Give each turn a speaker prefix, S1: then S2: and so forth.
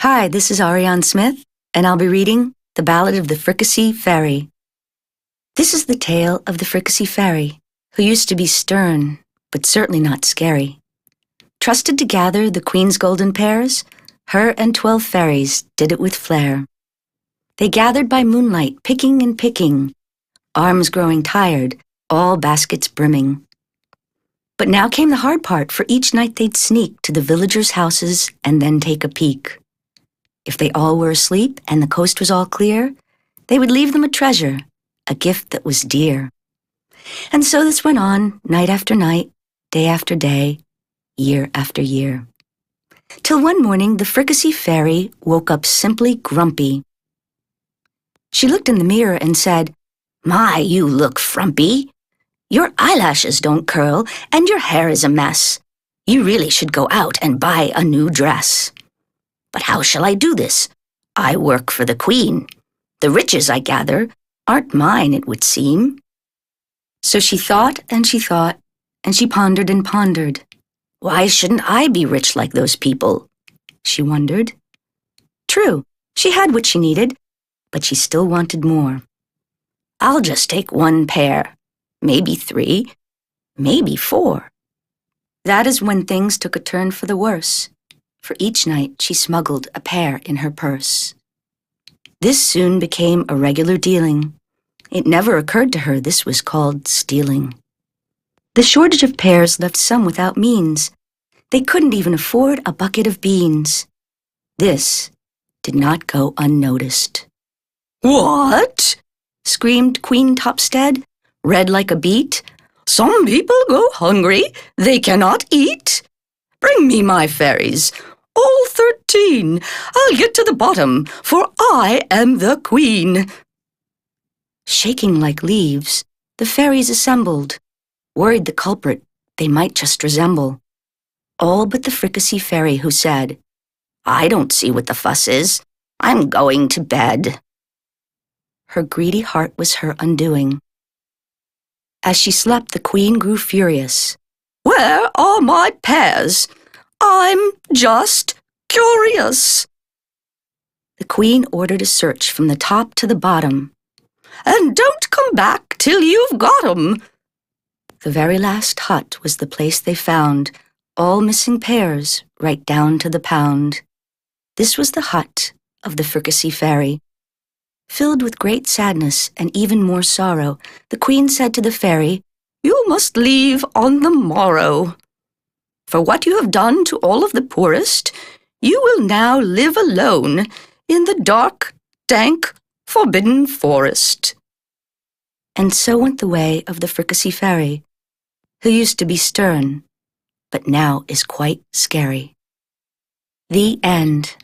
S1: Hi, this is Ariane Smith, and I'll be reading The Ballad of the Fricassee Fairy. This is the tale of the Fricassee Fairy, who used to be stern, but certainly not scary. Trusted to gather the Queen's golden pears, her and 12 fairies did it with flair. They gathered by moonlight, picking and picking, arms growing tired, all baskets brimming. But now came the hard part, for each night they'd sneak to the villagers' houses and then take a peek. If they all were asleep and the coast was all clear, they would leave them a treasure, a gift that was dear. And so this went on, night after night, day after day, year after year. Till one morning the Fricassee Fairy woke up simply grumpy. She looked in the mirror and said, "My, you look frumpy. Your eyelashes don't curl and your hair is a mess. You really should go out and buy a new dress. But how shall I do this? I work for the Queen. The riches I gather aren't mine, it would seem." So she thought, and she pondered and pondered. Why shouldn't I be rich like those people? She wondered. True, she had what she needed, but she still wanted more. I'll just take 1 pear, maybe 3, maybe 4. That is when things took a turn for the worse. For each night she smuggled a pear in her purse. This soon became a regular dealing. It never occurred to her this was called stealing. The shortage of pears left some without means. They couldn't even afford a bucket of beans. This did not go unnoticed. "What?" screamed Queen Topstead, red like a beet. "Some people go hungry, they cannot eat. Bring me my fairies, all 13. I'll get to the bottom, for I am the Queen." Shaking like leaves, the fairies assembled, worried the culprit they might just resemble. All but the Fricassee Fairy, who said, "I don't see what the fuss is. I'm going to bed." Her greedy heart was her undoing. As she slept, the Queen grew furious. "Where are my pears? I'm just curious." The Queen ordered a search from the top to the bottom. "And don't come back till you've got 'em." The very last hut was the place they found, all missing pears, right down to the pound. This was the hut of the Fricassee Fairy. Filled with great sadness and even more sorrow, the Queen said to the fairy, "You must leave on the morrow. For what you have done to all of the poorest, you will now live alone in the dark, dank, forbidden forest." And so went the way of the Fricassee Fairy, who used to be stern, but now is quite scary. The end.